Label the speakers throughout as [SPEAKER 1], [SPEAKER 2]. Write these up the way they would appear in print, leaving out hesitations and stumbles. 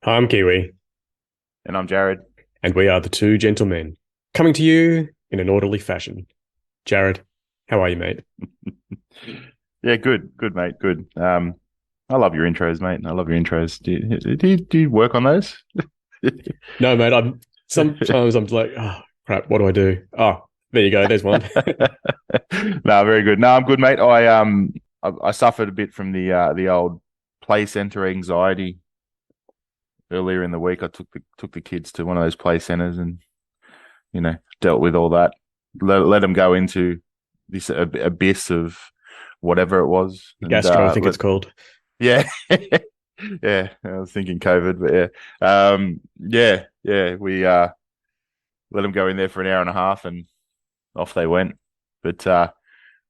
[SPEAKER 1] I'm Kiwi,
[SPEAKER 2] And I'm Jared.
[SPEAKER 1] and we are the two gentlemen coming to you in an orderly fashion. Jared, how are you, mate?
[SPEAKER 2] Yeah, good, mate, good. I love your intros, mate. I love your intros. Do you work on those?
[SPEAKER 1] No, mate. I'm sometimes like, oh crap, what do I do? Oh, there you go. There's one.
[SPEAKER 2] No, very good. No, I'm good, mate. I suffered a bit from the old play center anxiety earlier in the week. I took the kids to one of those play centers and dealt with all that. Let them go into this abyss of whatever it was, and
[SPEAKER 1] Gastro, I think it's called.
[SPEAKER 2] yeah. Yeah, I was thinking COVID, but yeah. We let them go in there for an hour and a half, and off they went. But the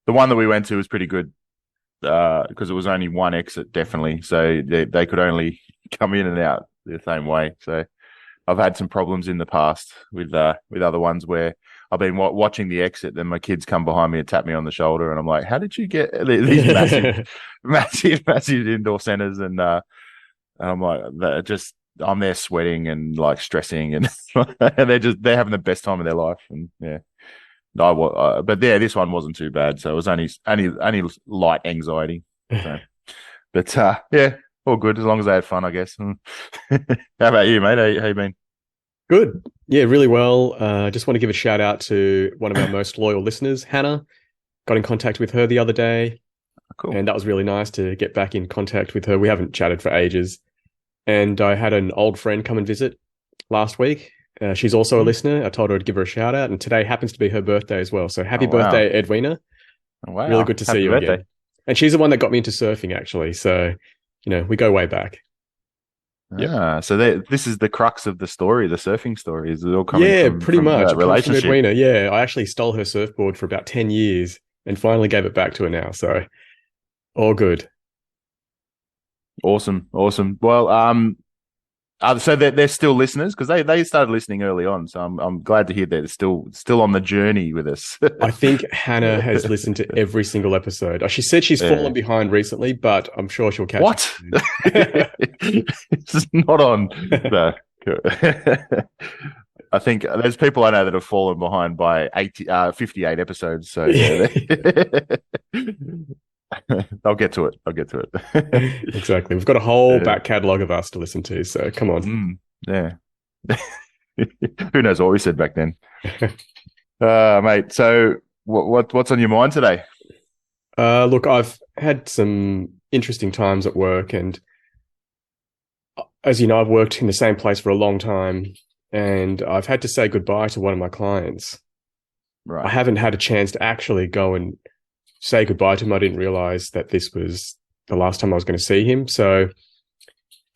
[SPEAKER 2] one that we went to was pretty good because it was only one exit, definitely. So they could only come in and out the same way. So I've had some problems in the past with other ones where I've been watching the exit, then my kids come behind me and tap me on the shoulder, and I'm like, "How did you get these massive indoor centers?" And I'm like, I'm there sweating and like stressing, and and they're having the best time of their life, and yeah. But yeah, this one wasn't too bad, so it was only light anxiety. So, but yeah, all good as long as I had fun, I guess. How about you, mate? How you been?
[SPEAKER 1] Good. Yeah, really well. Just want to give a shout out to one of our most loyal listeners, Hannah. Got in contact with her the other day,
[SPEAKER 2] Cool.
[SPEAKER 1] and that was really nice to get back in contact with her. We haven't chatted for ages. And I had an old friend come and visit last week. She's also a
[SPEAKER 2] Mm.
[SPEAKER 1] listener. I told her I'd give her a shout out, and today happens to be her birthday as well. So happy
[SPEAKER 2] Oh wow!
[SPEAKER 1] birthday, Edwina.
[SPEAKER 2] Oh,
[SPEAKER 1] Really
[SPEAKER 2] wow!
[SPEAKER 1] good to see
[SPEAKER 2] Happy
[SPEAKER 1] you
[SPEAKER 2] birthday!
[SPEAKER 1] again. And she's the one that got me into surfing, actually. So, we go way back. Yep.
[SPEAKER 2] So this is the crux of the story, the surfing story. Is it all coming
[SPEAKER 1] Yeah,
[SPEAKER 2] from
[SPEAKER 1] pretty much.
[SPEAKER 2] that
[SPEAKER 1] It comes from
[SPEAKER 2] relationship?
[SPEAKER 1] Edwina. Yeah, I actually stole her surfboard for about 10 years and finally gave it back to her now. So, all good.
[SPEAKER 2] Awesome, awesome. Well, so they're still listeners because they started listening early on. So I'm glad to hear that they're still on the journey with us.
[SPEAKER 1] I think Hannah has listened to every single episode. She said she's fallen
[SPEAKER 2] Yeah.
[SPEAKER 1] behind recently, but I'm sure she'll catch up
[SPEAKER 2] What?
[SPEAKER 1] soon.
[SPEAKER 2] It's not on. No. I think there's people I know that have fallen behind by 58 episodes. So yeah, I'll get to it. I'll get to it.
[SPEAKER 1] Exactly. We've got a whole
[SPEAKER 2] Uh,
[SPEAKER 1] back catalogue of us to listen to. So come on.
[SPEAKER 2] yeah. Who knows what we said back then, mate? So what's on your mind today?
[SPEAKER 1] Look, I've had some interesting times at work, and as you know, I've worked in the same place for a long time, and I've had to say goodbye to one of my clients. I
[SPEAKER 2] Right.
[SPEAKER 1] haven't had a chance to actually go and say goodbye to him. I didn't realize that this was the last time I was going to see him. So,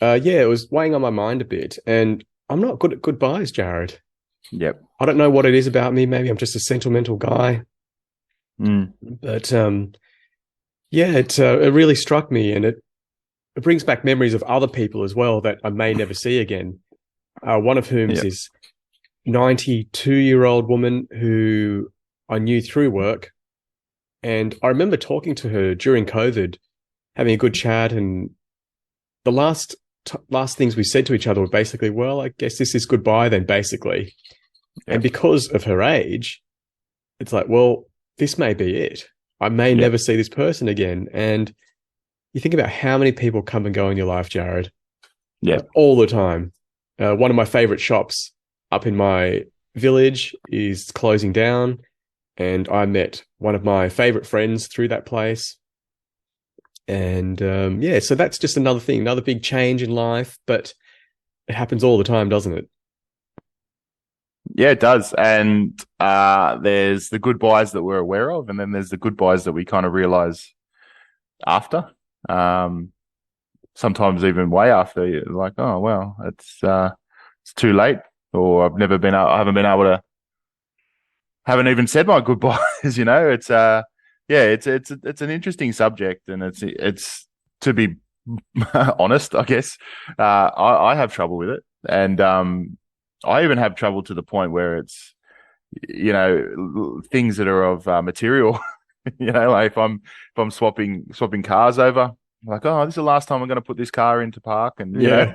[SPEAKER 1] yeah, it was weighing on my mind a bit, and I'm not good at goodbyes, Jared.
[SPEAKER 2] Yep.
[SPEAKER 1] I don't know what it is about me. Maybe I'm just a sentimental guy,
[SPEAKER 2] Mm.
[SPEAKER 1] but yeah, it really struck me, and it brings back memories of other people as well that I may never see again. One of whom is
[SPEAKER 2] Yep.
[SPEAKER 1] this 92-year-old woman who I knew through work. And I remember talking to her during COVID, having a good chat. And the last things we said to each other were basically, well, I guess this is goodbye then, basically. And
[SPEAKER 2] Yep.
[SPEAKER 1] because of her age, it's like, well, this may be it. I may never
[SPEAKER 2] Yep.
[SPEAKER 1] see this person again. And you think about how many people come and go in your life, Jared, like
[SPEAKER 2] Yep.
[SPEAKER 1] all the time. One of my favorite shops up in my village is closing down, and I met one of my favorite friends through that place. And yeah, so that's just another thing, another big change in life, but it happens all the time, doesn't it?
[SPEAKER 2] Yeah, it does. And there's the goodbyes that we're aware of, and then there's the goodbyes that we kind of realize after. Um, Sometimes even way after, you're like, oh well, it's too late, or I haven't been able to, haven't even said my goodbyes. It's yeah, it's an interesting subject, and it's to be honest, I guess. I have trouble with it, and I even have trouble to the point where it's things that are of material. Like if I'm swapping cars over. like, oh, this is the last time I'm going to put this car into park, and
[SPEAKER 1] Yeah.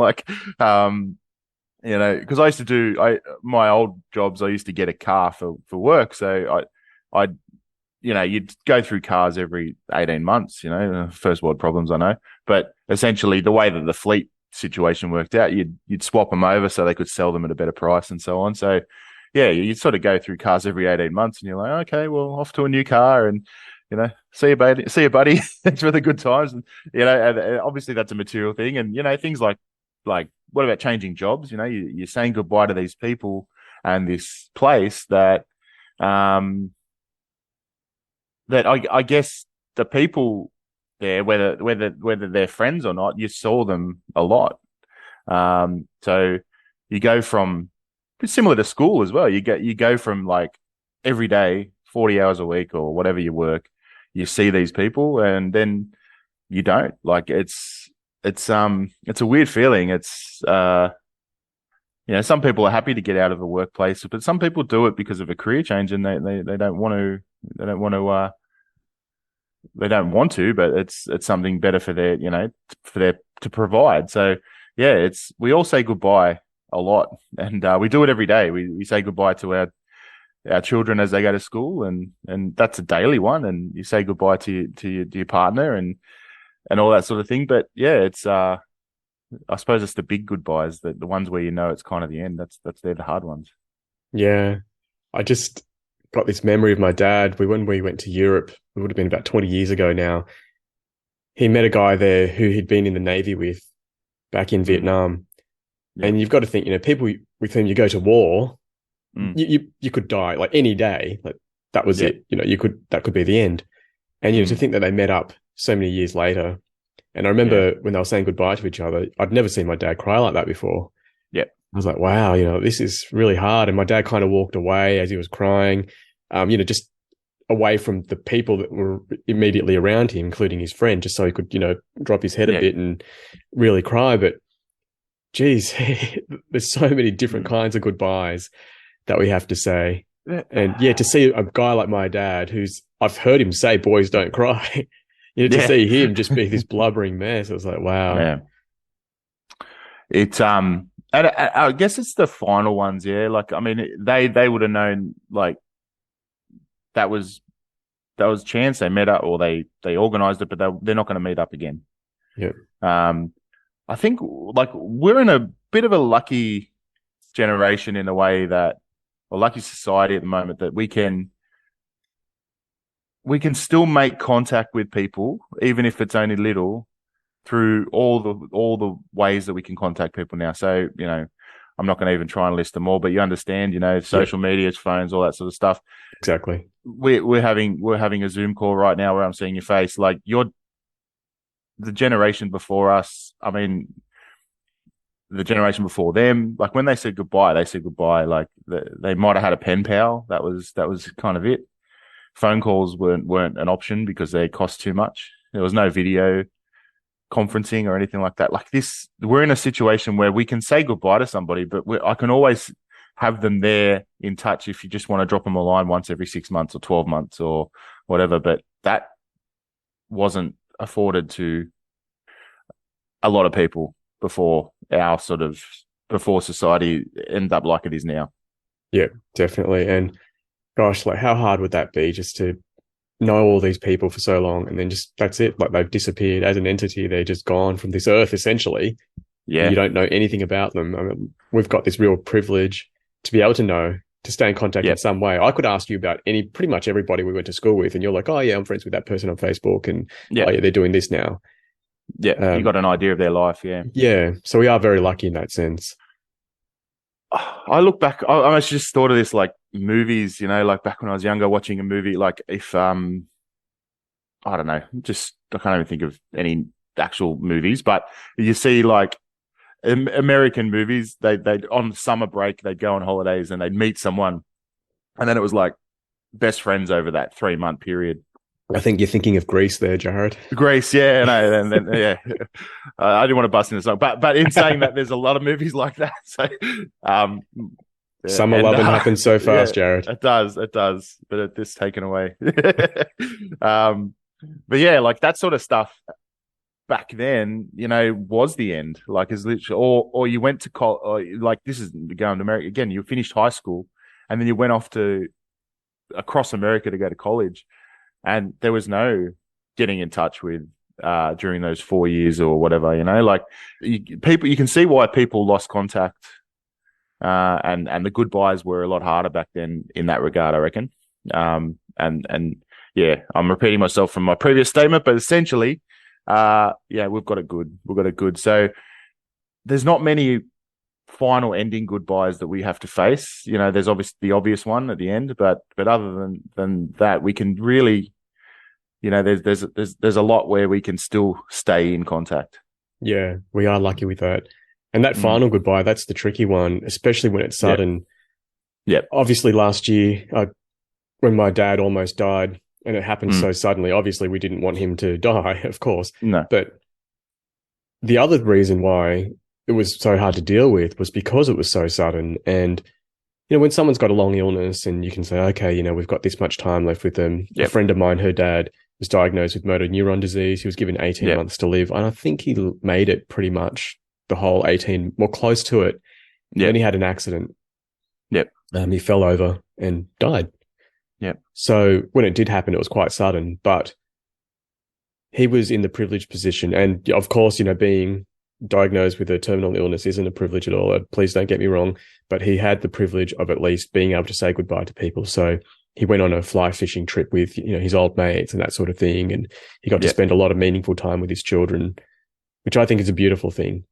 [SPEAKER 2] um, because I used to do my old jobs, I used to get a car for work, so I you'd go through cars every 18 months, first world problems, I know. But essentially, the way that the fleet situation worked out, you'd swap them over so they could sell them at a better price and so on. So, yeah, you'd sort of go through cars every 18 months and you're like, okay, well, off to a new car and, see you, buddy. See you, buddy. Thanks for the good times. And, and obviously that's a material thing. And, things like, what about changing jobs? You're saying goodbye to these people and this place um, that I guess the people there, whether they're friends or not, you saw them a lot. So you go from it's similar to school as well. You go from like every day, 40 hours a week or whatever you work, you see these people and then you don't. Like it's a weird feeling. Some people are happy to get out of the workplace, but some people do it because of a career change and they don't want to they don't want to but it's something better for their to provide. So yeah, we all say goodbye a lot, and we do it every day. We say goodbye to our children as they go to school, and that's a daily one. And you say goodbye to your partner and all that sort of thing. But yeah, it's I suppose it's the big goodbyes, the ones where it's kind of the end. They're the hard ones.
[SPEAKER 1] Yeah. I just got this memory of my dad. When we went to Europe, it would have been about 20 years ago now. He met a guy there who he'd been in the Navy with back in Vietnam. Yeah. And you've got to think, people with whom you go to war, you could die like any day. Like that was it. That could be the end. And, to think that they met up so many years later. And I remember when they were saying goodbye to each other, I'd never seen my dad cry like that before.
[SPEAKER 2] Yeah.
[SPEAKER 1] I was like, wow, this is really hard. And my dad kind of walked away as he was crying, just away from the people that were immediately around him, including his friend, just so he could, drop his head a bit and really cry. But geez, there's so many different kinds of goodbyes that we have to say. And to see a guy like my dad, I've heard him say, boys don't cry, to see him just be this blubbering mess. I was like, wow.
[SPEAKER 2] Yeah. It's, and I guess it's the final ones. Yeah. Like, I mean, they would have known like that was chance they met up or they organized it, but they're not going to meet up again.
[SPEAKER 1] Yeah.
[SPEAKER 2] I think like we're in a bit of a lucky generation in a way that, or lucky society at the moment that we can still make contact with people, even if it's only little, through all the ways that we can contact people now. So, I'm not going to even try and list them all, but you understand, social media, phones, all that sort of stuff.
[SPEAKER 1] Exactly.
[SPEAKER 2] We're having a Zoom call right now where I'm seeing your face. Like the generation before us. I mean, the generation before them. Like when they said goodbye, Like they might have had a pen pal. That was kind of it. Phone calls weren't an option because they cost too much. There was no video conferencing or anything like that. Like this, we're in a situation where we can say goodbye to somebody, but I can always have them there in touch if you just want to drop them a line once every 6 months or 12 months or whatever. But that wasn't afforded to a lot of people before society ended up like it is now.
[SPEAKER 1] Yeah, definitely. And gosh, like how hard would that be just to know all these people for so long and then just that's it, like they've disappeared as an entity, they're just gone from this earth essentially. Yeah, you don't know anything about them. I mean, we've got this real privilege to be able to stay in contact in some way. I could ask you about pretty much everybody we went to school with and you're like, oh yeah, I'm friends with that person on Facebook and oh yeah, they're doing this now.
[SPEAKER 2] Yeah, you got an idea of their life.
[SPEAKER 1] Yeah, so we are very lucky in that sense.
[SPEAKER 2] I look back, I just thought of this like movies, like back when I was younger watching a movie, like if, I don't know, I can't even think of any actual movies, but you see like American movies, they on summer break, they'd go on holidays and they'd meet someone. And then it was like best friends over that 3-month period.
[SPEAKER 1] I think you're thinking of Greece there, Jarad.
[SPEAKER 2] Greece, yeah, no, and then yeah. I didn't want to bust in the song, but in saying that, there's a lot of movies like that. So,
[SPEAKER 1] summer loving happens so fast, Jarad.
[SPEAKER 2] It does, but it's taken away. But yeah, like that sort of stuff. back then, was the end. Like, is literally, or you went to college, or like this is going to America again. You finished high school, and then you went off to across America to go to college, and there was no getting in touch with during those 4 years or whatever. Like people, you can see why people lost contact, and the goodbyes were a lot harder back then in that regard, I reckon. And yeah, I'm repeating myself from my previous statement, but essentially, yeah, we've got it good. We've got it good. So there's not many final ending goodbyes that we have to face. There's obviously the obvious one at the end, but other than that, we can really, there's a lot where we can still stay in contact.
[SPEAKER 1] Yeah, we are lucky with that. And that final goodbye, that's the tricky one, especially when it's sudden.
[SPEAKER 2] Yep.
[SPEAKER 1] Obviously, last year, when my dad almost died, and it happened so suddenly, obviously we didn't want him to die, of course.
[SPEAKER 2] No.
[SPEAKER 1] But the other reason why it was so hard to deal with was because it was so sudden. And, when someone's got a long illness and you can say, okay, we've got this much time left with them.
[SPEAKER 2] Yep.
[SPEAKER 1] A friend of mine, her dad was diagnosed with motor neuron disease. He was given 18 months to live. And I think he made it pretty much the whole 18, more close to it.
[SPEAKER 2] Yep.
[SPEAKER 1] Then he had an accident.
[SPEAKER 2] Yep.
[SPEAKER 1] He fell over and died.
[SPEAKER 2] Yep.
[SPEAKER 1] So when it did happen, it was quite sudden, but he was in the privileged position. And of course, being diagnosed with a terminal illness isn't a privilege at all. Please don't get me wrong, but he had the privilege of at least being able to say goodbye to people. So he went on a fly fishing trip with, his old mates and that sort of thing. And he got to spend a lot of meaningful time with his children, which I think is a beautiful thing.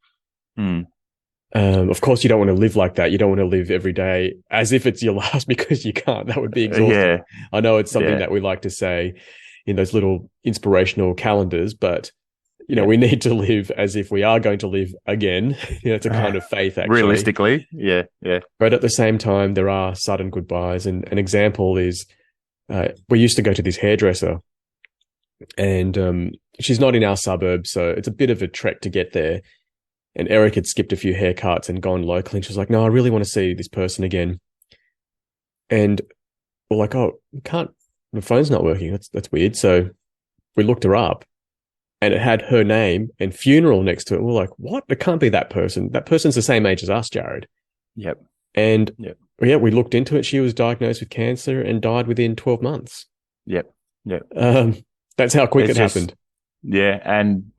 [SPEAKER 1] Of course, you don't want to live like that. You don't want to live every day as if it's your last, because you can't. That would be exhausting.
[SPEAKER 2] Yeah.
[SPEAKER 1] I know it's something that we like to say in those little inspirational calendars, but we need to live as if we are going to live again. It's a kind of faith, actually.
[SPEAKER 2] Realistically, yeah.
[SPEAKER 1] But at the same time, there are sudden goodbyes. And an example is we used to go to this hairdresser, and she's not in our suburb, so it's a bit of a trek to get there. And Eric had skipped a few haircuts and gone locally. And she was like, no, I really want to see this person again. And we're like, oh, you can't, the phone's not working. That's weird. So we looked her up, and it had her name and funeral next to it. We're like, what? It can't be that person. That person's the same age as us, Jarad.
[SPEAKER 2] Yep.
[SPEAKER 1] And we looked into it. She was diagnosed with cancer and died within 12 months.
[SPEAKER 2] Yep.
[SPEAKER 1] That's how quick it happened.
[SPEAKER 2] Yeah. And,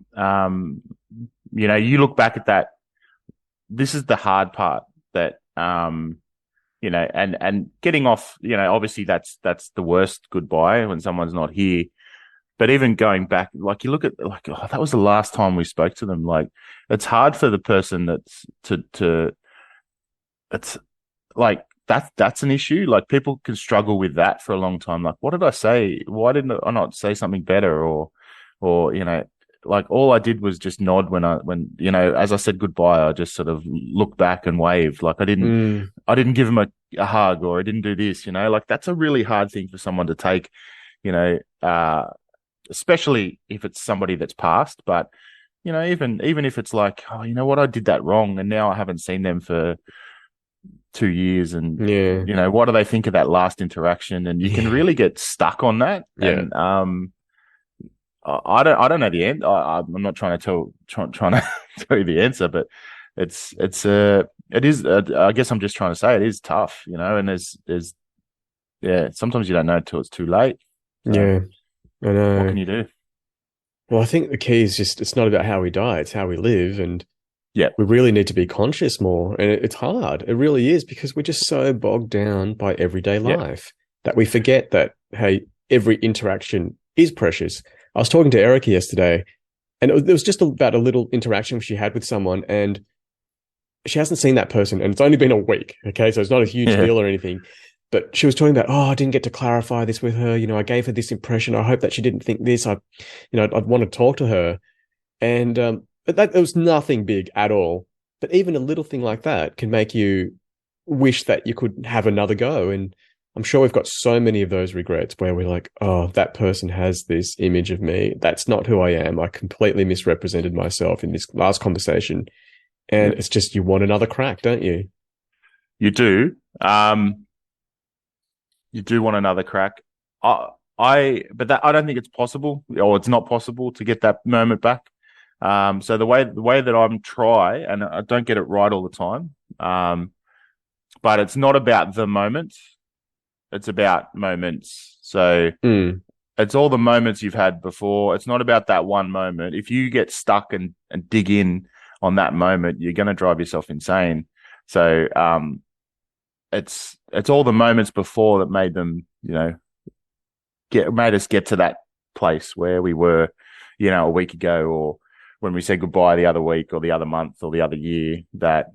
[SPEAKER 2] you look back at that. This is the hard part that, and getting off, obviously that's the worst goodbye when someone's not here. But even going back, like you look at that was the last time we spoke to them. Like it's hard for the person that's it's like that's an issue. Like people can struggle with that for a long time. Like, what did I say? Why didn't I not say something better? Or like all I did was just nod when as I said goodbye, I just sort of looked back and waved. Like I didn't give him a hug, or I didn't do this, like that's a really hard thing for someone to take, especially if it's somebody that's passed. But, even if it's like, oh, you know what, I did that wrong, and now I haven't seen them for 2 years, and, what do they think of that last interaction? And you can really get stuck on that.
[SPEAKER 1] Yeah.
[SPEAKER 2] And, I don't know the end. I'm not trying to trying to tell you the answer, but it is. I guess I'm just trying to say it is tough, and there's sometimes you don't know until it's too late. So
[SPEAKER 1] yeah, I know.
[SPEAKER 2] What can you do?
[SPEAKER 1] Well, I think the key is just, it's not about how we die, it's how we live. And
[SPEAKER 2] we
[SPEAKER 1] really need to be conscious more. And it's hard. It really is, because we're just so bogged down by everyday life that we forget that, hey, every interaction is precious. I was talking to Erica yesterday, and it was just about a little interaction she had with someone, and she hasn't seen that person, and it's only been a week. Okay. So it's not a huge deal or anything, but she was talking about, I didn't get to clarify this with her. I gave her this impression. I hope that she didn't think this. I'd want to talk to her. And, but it was nothing big at all. But even a little thing like that can make you wish that you could have another go. And I'm sure we've got so many of those regrets where we're like, oh, that person has this image of me. That's not who I am. I completely misrepresented myself in this last conversation. And it's just, you want another crack, don't you?
[SPEAKER 2] You do. You do want another crack. But I don't think it's possible, or it's not possible to get that moment back. So the way that I'm try, and I don't get it right all the time, but it's not about the moment. It's about moments. So
[SPEAKER 1] Mm,
[SPEAKER 2] it's all the moments you've had before. It's not about that one moment. If you get stuck and dig in on that moment, you're going to drive yourself insane. So it's all the moments before that made them, made us get to that place where we were, a week ago, or when we said goodbye the other week or the other month or the other year, that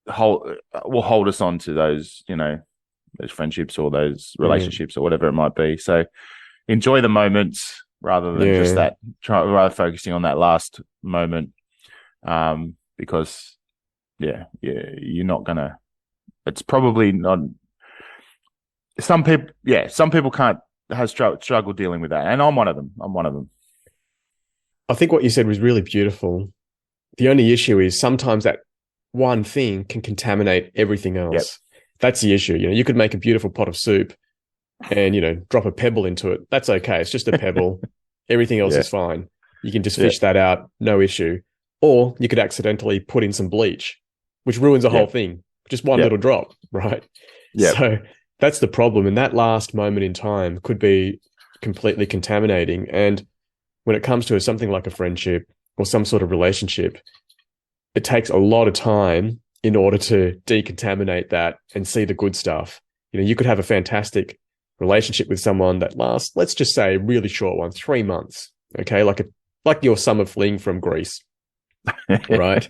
[SPEAKER 2] will hold us on to those, those friendships or those
[SPEAKER 1] mm,
[SPEAKER 2] relationships or whatever it might be. So enjoy the moments rather than just
[SPEAKER 1] yeah.
[SPEAKER 2] rather focusing on that last moment. Because you're not gonna, it's probably not, some people can't, has struggle dealing with that. And I'm one of them. I'm one of them.
[SPEAKER 1] I think what you said was really beautiful. The only issue is sometimes that one thing can contaminate everything
[SPEAKER 2] Yep.
[SPEAKER 1] else. That's the issue. You could make a beautiful pot of soup and, drop a pebble into it. That's okay. It's just a pebble. Everything else
[SPEAKER 2] Yeah.
[SPEAKER 1] is fine. You can just
[SPEAKER 2] Yeah.
[SPEAKER 1] fish that out, no issue. Or you could accidentally put in some bleach, which ruins the whole
[SPEAKER 2] Yep.
[SPEAKER 1] thing. Just one little
[SPEAKER 2] Yep.
[SPEAKER 1] drop, right?
[SPEAKER 2] Yep.
[SPEAKER 1] So that's the problem. And that last moment in time could be completely contaminating. And when it comes to something like a friendship or some sort of relationship, it takes a lot of time in order to decontaminate that and see the good stuff. You could have a fantastic relationship with someone that lasts, let's just say, a really short one, 3 months. Okay, like your summer fling from Greece, right?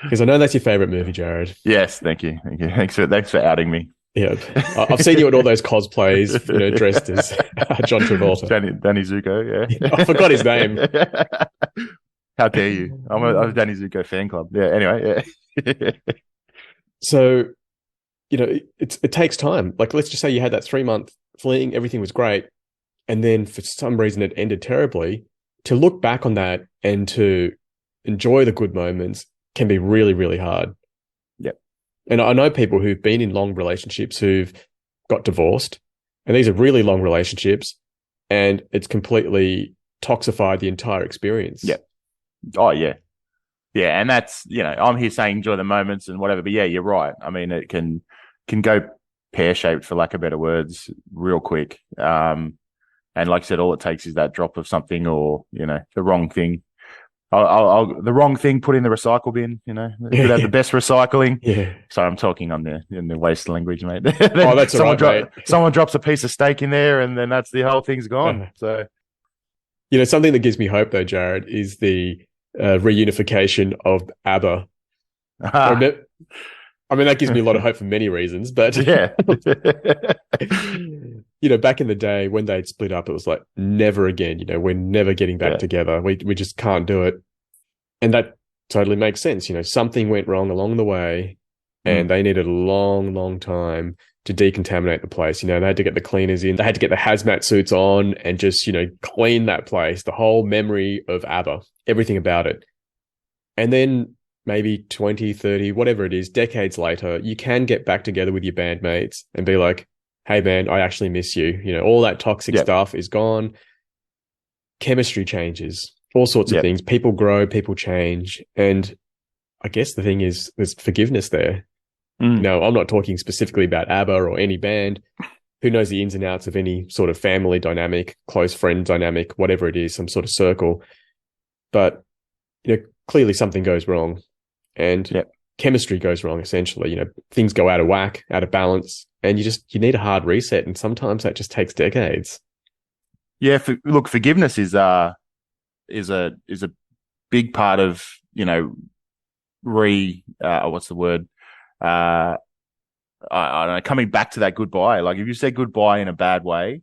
[SPEAKER 1] Because I know that's your favorite movie, Jared.
[SPEAKER 2] Yes. Thank you. Thank you. Thanks for outing me.
[SPEAKER 1] Yeah, I've seen you at all those cosplays, dressed as John Travolta.
[SPEAKER 2] Danny Zuko,
[SPEAKER 1] I forgot his name.
[SPEAKER 2] yeah. How dare you? I'm a Danny Zuko fan club. Yeah, anyway, yeah.
[SPEAKER 1] So it takes time. Like, let's just say you had that 3 month fling, everything was great, and then for some reason it ended terribly. To look back on that and to enjoy the good moments can be really, really hard.
[SPEAKER 2] Yep.
[SPEAKER 1] And I know people who've been in long relationships who've got divorced, and these are really long relationships, and it's completely toxified the entire experience.
[SPEAKER 2] Yep. Oh, yeah. Yeah, and that's, I'm here saying enjoy the moments and whatever, but yeah, you're right. I mean, it can go pear-shaped, for lack of better words, real quick. And like I said, all it takes is that drop of something, or, the wrong thing. The wrong thing put in the recycle bin. It could have the best recycling.
[SPEAKER 1] Yeah.
[SPEAKER 2] Sorry, I'm talking in the waste language, mate.
[SPEAKER 1] Oh, that's all right, mate.
[SPEAKER 2] Someone drops a piece of steak in there, and then that's the whole thing's gone. So
[SPEAKER 1] something that gives me hope, though, Jared, is the reunification of ABBA. I mean, that gives me a lot of hope for many reasons, but
[SPEAKER 2] yeah,
[SPEAKER 1] back in the day when they'd split up, it was like never again. We're never getting back
[SPEAKER 2] yeah.
[SPEAKER 1] together. We just can't do it, and that totally makes sense. Something went wrong along the way, and they needed a long, long time to decontaminate the place. They had to get the cleaners in, they had to get the hazmat suits on, and just clean that place. The whole memory of ABBA, everything about it, and then maybe 20, 30, whatever it is, decades later, you can get back together with your bandmates and be like, hey, man, I actually miss you. All that toxic
[SPEAKER 2] Yep.
[SPEAKER 1] stuff is gone. Chemistry changes, all sorts of
[SPEAKER 2] Yep.
[SPEAKER 1] things. People grow, people change. And I guess the thing is, there's forgiveness there. I'm not talking specifically about ABBA or any band. Who knows the ins and outs of any sort of family dynamic, close friend dynamic, whatever it is, some sort of circle. But, clearly something goes wrong. And chemistry goes wrong, essentially. Things go out of whack, out of balance, and you need a hard reset. And sometimes that just takes decades.
[SPEAKER 2] Yeah, look, forgiveness is a big part of, what's the word? I don't know, coming back to that goodbye. Like, if you say goodbye in a bad way,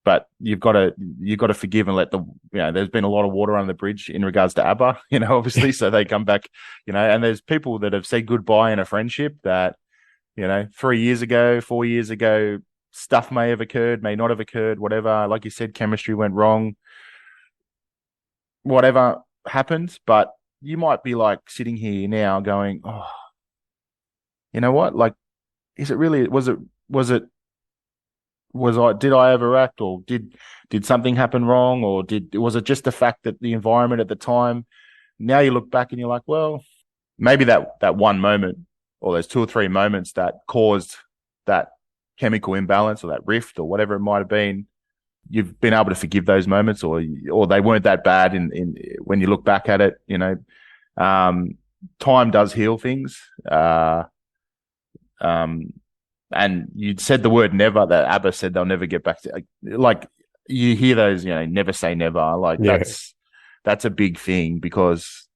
[SPEAKER 2] but you've got to forgive and let there's been a lot of water under the bridge in regards to ABBA, obviously. So they come back, and there's people that have said goodbye in a friendship that, 3 years ago, 4 years ago, stuff may have occurred, may not have occurred, whatever. Like you said, chemistry went wrong, whatever happened. But you might be like sitting here now going, oh, you know what? Like, is it really, was it did I overact, or did something happen wrong, or was it just the fact that the environment at the time? Now you look back and you're like, well, maybe that one moment or those two or three moments that caused that chemical imbalance or that rift or whatever it might have been, you've been able to forgive those moments, or they weren't that bad in when you look back at it. Time does heal things. And you said the word never, that ABBA said they'll never get back to, like, you hear those, never say never. Like,
[SPEAKER 1] Yeah.
[SPEAKER 2] that's a big thing, because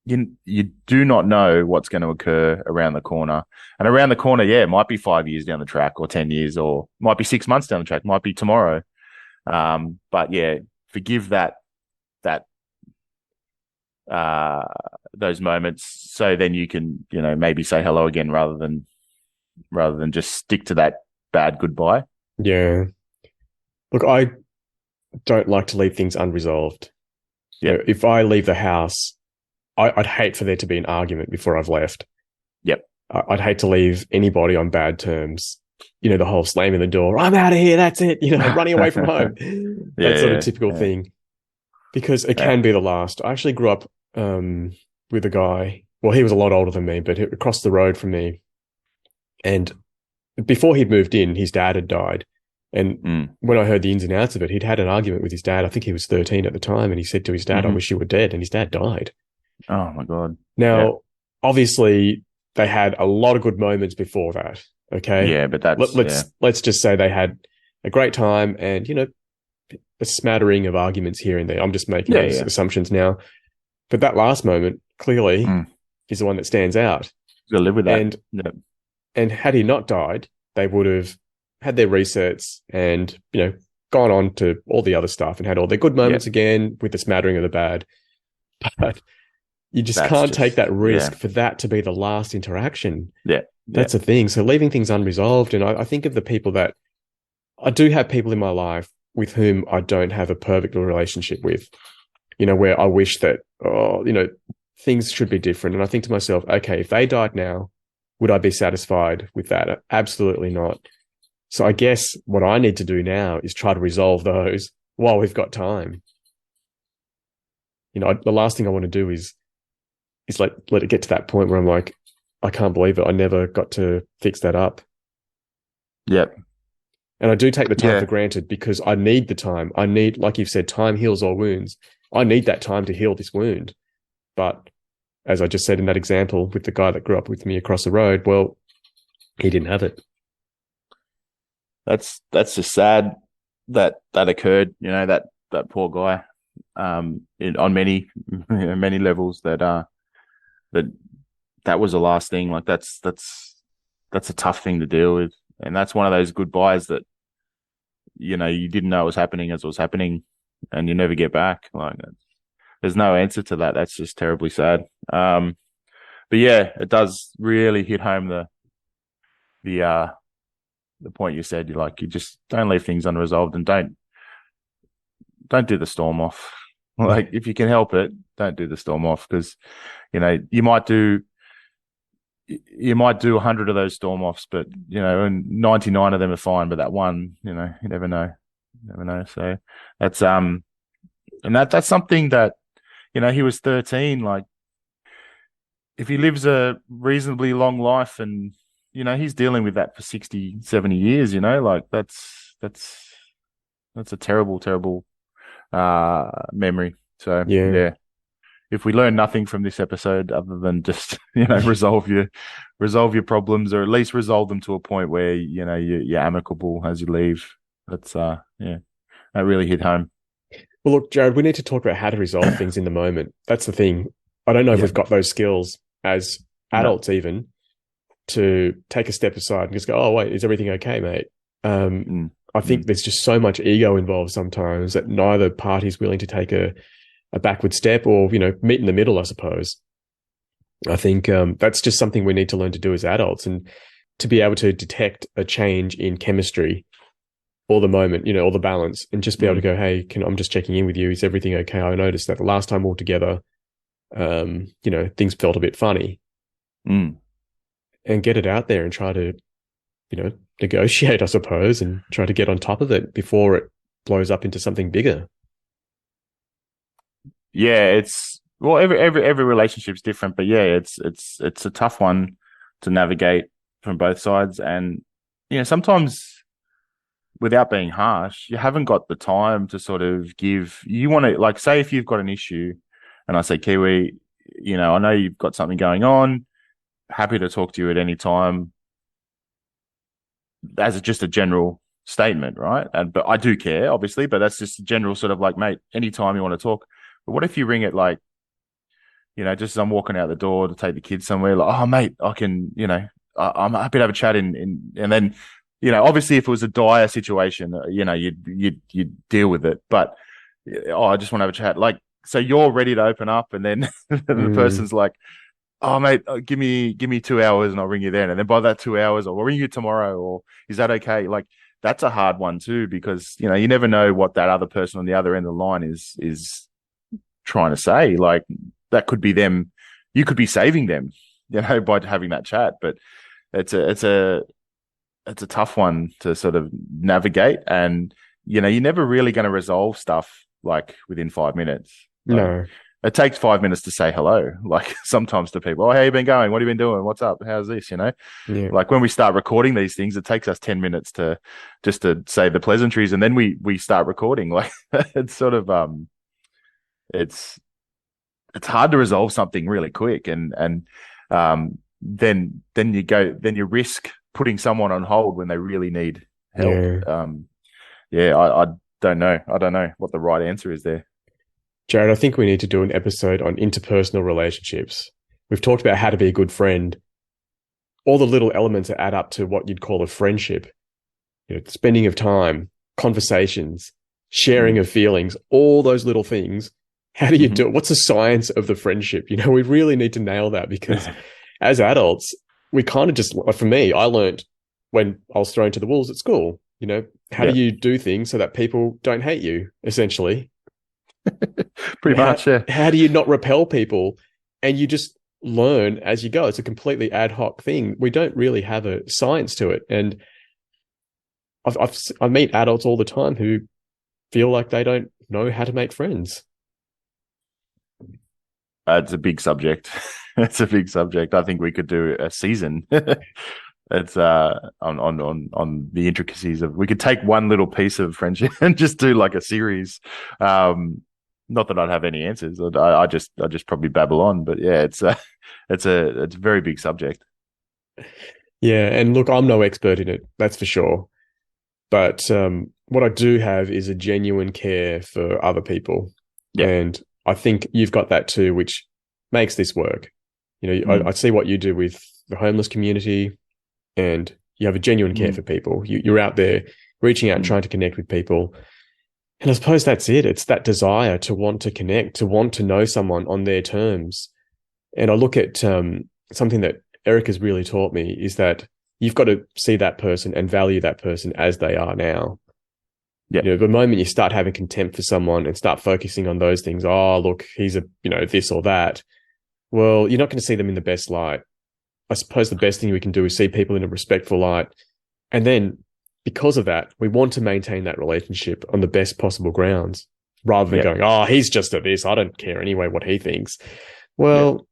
[SPEAKER 2] you do not know what's going to occur around the corner. And around the corner, yeah, it might be 5 years down the track, or 10 years, or might be 6 months down the track, might be tomorrow. But yeah, forgive that those moments, so then you can, maybe say hello again, rather than just stick to that bad goodbye.
[SPEAKER 1] Yeah. Look, I don't like to leave things unresolved.
[SPEAKER 2] Yeah.
[SPEAKER 1] If I leave the house, I'd hate for there to be an argument before I've left.
[SPEAKER 2] Yep.
[SPEAKER 1] I'd hate to leave anybody on bad terms. The whole slamming the door, I'm out of here, that's it, running away from home. That sort of typical thing. Because it can be the last. I actually grew up with a guy, well, he was a lot older than me, but across the road from me. And before he'd moved in, his dad had died. And when I heard the ins and outs of it, he'd had an argument with his dad. I think he was 13 at the time. And he said to his dad, I wish you were dead. And his dad died.
[SPEAKER 2] Oh, my God.
[SPEAKER 1] Now, obviously, they had a lot of good moments before that. Okay.
[SPEAKER 2] Yeah, but
[SPEAKER 1] let's just say they had a great time and, a smattering of arguments here and there. I'm just making those assumptions now. But that last moment, clearly, is the one that stands out.
[SPEAKER 2] You gotta live with that.
[SPEAKER 1] And had he not died, they would have had their resets and, gone on to all the other stuff and had all their good moments again with the smattering of the bad. But you just can't take that risk for that to be the last interaction.
[SPEAKER 2] Yeah.
[SPEAKER 1] That's the thing. So leaving things unresolved. And I think of the people that I do have people in my life with whom I don't have a perfect relationship with, where I wish that, things should be different. And I think to myself, okay, if they died now, would I be satisfied with that? Absolutely not. So I guess what I need to do now is try to resolve those while we've got time. The last thing I want to do is let it get to that point where I'm like, I can't believe it. I never got to fix that up.
[SPEAKER 2] Yep.
[SPEAKER 1] And I do take the time for granted, because I need the time. I need, like you've said, time heals all wounds. I need that time to heal this wound. But as I just said in that example with the guy that grew up with me across the road, well, he didn't have it.
[SPEAKER 2] That's just sad that occurred, that poor guy, on many, many levels, that was the last thing. Like, that's a tough thing to deal with. And that's one of those goodbyes that, you didn't know it was happening as it was happening, and you never get back. Like, there's no answer to that. That's just terribly sad. But yeah, it does really hit home the point you said. You just don't leave things unresolved, and don't do the storm off. Like, if you can help it, don't do the storm off, because, you might do 100 of those storm offs, but, and 99 of them are fine, but that one, you never know. So that's, and that's something that, he was 13. Like, if he lives a reasonably long life, and, he's dealing with that for 60, 70 years, like, that's a terrible, terrible, memory. So yeah. If we learn nothing from this episode other than just, resolve your problems, or at least resolve them to a point where, you're amicable as you leave. That's, that really hit home.
[SPEAKER 1] Well, look, Jarad, we need to talk about how to resolve things in the moment. That's the thing. I don't know if we've got those skills as adults even to take a step aside and just go, oh, wait, is everything okay, mate? I think there's just so much ego involved sometimes that neither party's willing to take a backward step, or, meet in the middle, I suppose. I think that's just something we need to learn to do as adults, and to be able to detect a change in chemistry or the moment, or the balance, and just be able to go, hey, I'm just checking in with you. Is everything okay? I noticed that the last time we were together, things felt a bit funny. And get it out there and try to negotiate, I suppose, and try to get on top of it before it blows up into something bigger.
[SPEAKER 2] Yeah, it's well, every relationship's different, but yeah, it's a tough one to navigate from both sides, and sometimes without being harsh, you haven't got the time to sort of give. You want to like say if you've got an issue, and I say, Kiwi, I know you've got something going on. Happy to talk to you at any time, as just a general statement, right? But I do care, obviously, but that's just a general sort of like, mate, anytime you want to talk. But what if you ring it like, just as I'm walking out the door to take the kids somewhere, like, oh, mate, I can, I'm happy to have a chat and then, obviously if it was a dire situation, you'd deal with it. But, oh, I just want to have a chat. Like, so you're ready to open up and then the
[SPEAKER 1] Mm,
[SPEAKER 2] person's like, oh, mate, give me 2 hours and I'll ring you then. And then by that 2 hours, I'll ring you tomorrow. Or is that okay? Like, that's a hard one too, because, you never know what that other person on the other end of the line is trying to say. Like, that could be them. You could be saving them, by having that chat. But it's a tough one to sort of navigate. And, you're never really going to resolve stuff like within 5 minutes. Like,
[SPEAKER 1] no.
[SPEAKER 2] it takes 5 minutes to say hello. Like sometimes to people, oh, how you been going? What have you been doing? What's up? How's this?
[SPEAKER 1] Yeah.
[SPEAKER 2] Like when we start recording these things, it takes us 10 minutes to just to say the pleasantries. And then we start recording. Like it's sort of, it's, it's hard to resolve something really quick. Then you risk putting someone on hold when they really need help.
[SPEAKER 1] Yeah.
[SPEAKER 2] I don't know. I don't know what the right answer is there.
[SPEAKER 1] Jarad, I think we need to do an episode on interpersonal relationships. We've talked about how to be a good friend. All the little elements that add up to what you'd call a friendship. Spending of time, conversations, sharing of feelings, all those little things. How do you
[SPEAKER 2] Mm-hmm.
[SPEAKER 1] do it? What's the science of the friendship? We really need to nail that because as adults, we kind of just, for me, I learned when I was thrown to the wolves at school, how do
[SPEAKER 2] Yeah,
[SPEAKER 1] you do things so that people don't hate you, essentially?
[SPEAKER 2] pretty
[SPEAKER 1] How,
[SPEAKER 2] much. Yeah.
[SPEAKER 1] how do you not repel people? And you just learn as you go. It's a completely ad hoc thing. We don't really have a science to it. And I meet adults all the time who feel like they don't know how to make friends.
[SPEAKER 2] It's a big subject. It's a big subject. I think we could do a season. It's on the intricacies of. We could take one little piece of friendship and just do like a series. Not that I'd have any answers. I just probably babble on. But yeah, it's a very big subject.
[SPEAKER 1] Yeah, and look, I'm no expert in it, that's for sure. But what I do have is a genuine care for other people,
[SPEAKER 2] Yeah.
[SPEAKER 1] and I think you've got that too, which makes this work. I
[SPEAKER 2] Mm,
[SPEAKER 1] see what you do with the homeless community, and you have a genuine care
[SPEAKER 2] mm,
[SPEAKER 1] for people. You're out there reaching out and
[SPEAKER 2] mm.
[SPEAKER 1] trying to connect with people. And I suppose that's it. It's that desire to want to connect, to want to know someone on their terms. And I look at something that Eric has really taught me is that you've got to see that person and value that person as they are now.
[SPEAKER 2] Yeah.
[SPEAKER 1] The moment you start having contempt for someone and start focusing on those things, oh, look, he's this or that. Well, you're not going to see them in the best light. I suppose the best thing we can do is see people in a respectful light. And then because of that, we want to maintain that relationship on the best possible grounds rather than
[SPEAKER 2] Yeah.
[SPEAKER 1] going, oh, he's just a this. I don't care anyway what he thinks.
[SPEAKER 2] Yeah.
[SPEAKER 1] Well,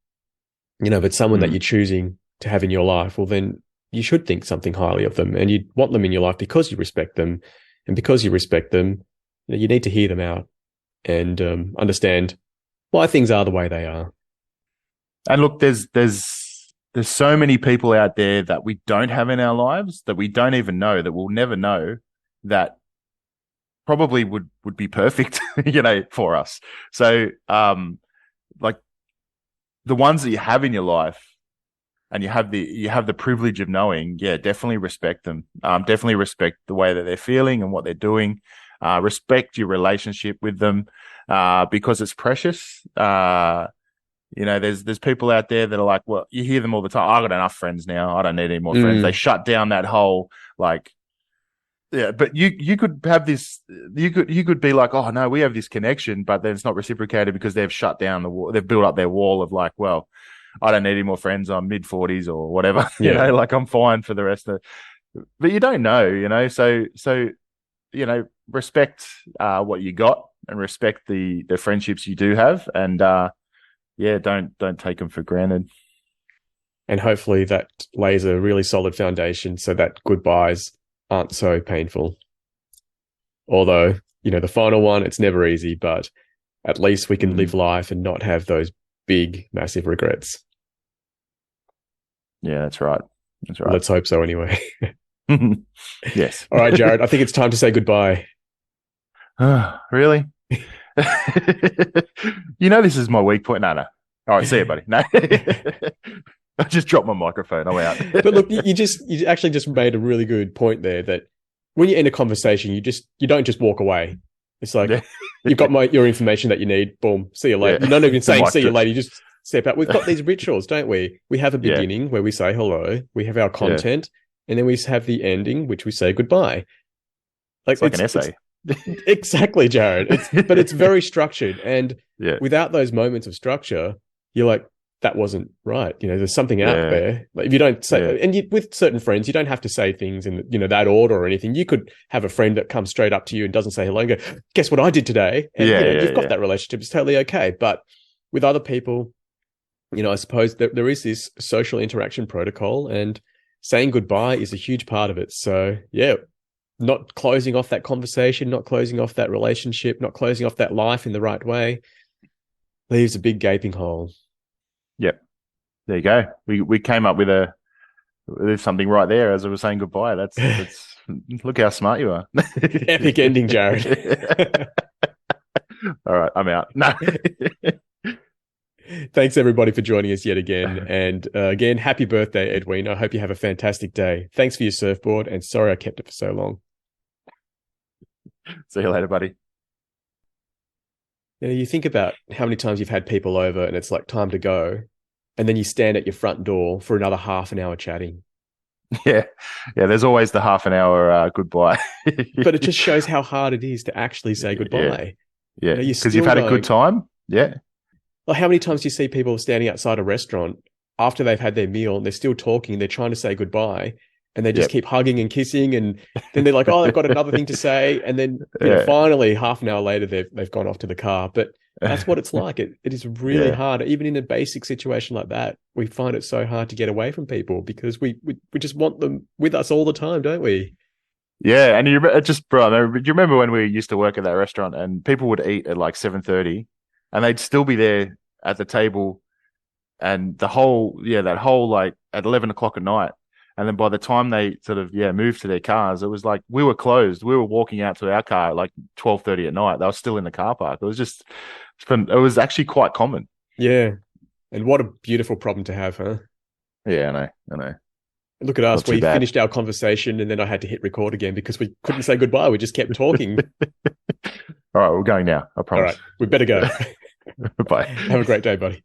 [SPEAKER 1] but someone that
[SPEAKER 2] Mm.
[SPEAKER 1] you're choosing to have in your life, well, then you should think something highly of them and you want them in your life because you respect them. And because you respect them, you need to hear them out and understand why things are the way they are.
[SPEAKER 2] And look, there's so many people out there that we don't have in our lives that we don't even know, that we'll never know, that probably would be perfect, for us. So, like the ones that you have in your life and you have the privilege of knowing, yeah, definitely respect them. Definitely respect the way that they're feeling and what they're doing. Respect your relationship with them, because it's precious. There's people out there that are like, well, you hear them all the time. I've got enough friends now. I don't need any more friends. They
[SPEAKER 1] Mm,
[SPEAKER 2] shut down that whole like, yeah. But you could have this. You could be like, oh no, we have this connection, but then it's not reciprocated because they've shut down the wall. They've built up their wall of like, well, I don't need any more friends. I'm mid 40s or whatever.
[SPEAKER 1] yeah.
[SPEAKER 2] Like I'm fine for the rest of. but you don't know, so respect what you got and respect the friendships you do have, and yeah, don't take them for granted.
[SPEAKER 1] And hopefully that lays a really solid foundation so that goodbyes aren't so painful. Although, the final one, it's never easy, but at least we can live life and not have those big, massive regrets.
[SPEAKER 2] Yeah, that's right. That's right.
[SPEAKER 1] Let's hope so anyway.
[SPEAKER 2] Yes.
[SPEAKER 1] All right, Jarad, I think it's time to say goodbye.
[SPEAKER 2] Really? This is my weak point. No. All right, see you, buddy. No. I just dropped my microphone. I'm out.
[SPEAKER 1] But look, you actually just made a really good point there that when you end a conversation, you don't just walk away. It's like, you've got your information that you need. Boom. See you later. Yeah. You're not even saying see you later. You just step out. We've got these rituals, don't we? We have a beginning where we say hello. We have our content, and then we have the ending, which we say goodbye.
[SPEAKER 2] It's like an essay.
[SPEAKER 1] Exactly, Jarad. But it's very structured, and without those moments of structure, you're like, that wasn't right. There's something out there. Like if you don't say, and with certain friends, you don't have to say things in that order or anything. You could have a friend that comes straight up to you and doesn't say hello and go, guess what I did today? And you've got that relationship. It's totally okay. But with other people, I suppose there is this social interaction protocol, and saying goodbye is a huge part of it. So not closing off that conversation, not closing off that relationship, not closing off that life in the right way leaves a big gaping hole.
[SPEAKER 2] Yep. There you go. We came up with something right there as I was saying goodbye. That's look how smart you are.
[SPEAKER 1] Epic ending, Jarad.
[SPEAKER 2] All right, I'm out. No.
[SPEAKER 1] Thanks everybody for joining us yet again. And again, happy birthday, Edwin. I hope you have a fantastic day. Thanks for your surfboard, and sorry I kept it for so long.
[SPEAKER 2] See you later, buddy.
[SPEAKER 1] You think about how many times you've had people over and it's like time to go, and then you stand at your front door for another half an hour chatting.
[SPEAKER 2] Yeah. There's always the half an hour goodbye.
[SPEAKER 1] But it just shows how hard it is to actually say goodbye.
[SPEAKER 2] Yeah, because you've had a good time. Yeah.
[SPEAKER 1] Well, how many times do you see people standing outside a restaurant after they've had their meal and they're still talking, they're trying to say goodbye, and they just keep hugging and kissing, and then they're like, oh, they've got another thing to say, and then finally half an hour later they've gone off to the car. But that's what it's like. It is really hard, even in a basic situation like that. We find it so hard to get away from people because we just want them with us all the time, don't we?
[SPEAKER 2] Yeah, and do you remember when we used to work at that restaurant and people would eat at like 7:30, and they'd still be there at the table, and that whole like at 11 o'clock at night. And then by the time they sort of, moved to their cars, it was like we were closed. We were walking out to our car at like 12:30 at night. They were still in the car park. It was actually quite common.
[SPEAKER 1] Yeah. And what a beautiful problem to have, huh?
[SPEAKER 2] Yeah, I know.
[SPEAKER 1] Look at us. We finished our conversation and then I had to hit record again because we couldn't say goodbye. We just kept talking.
[SPEAKER 2] All right, we're going now. I promise.
[SPEAKER 1] All right, we better go.
[SPEAKER 2] Bye.
[SPEAKER 1] Have a great day, buddy.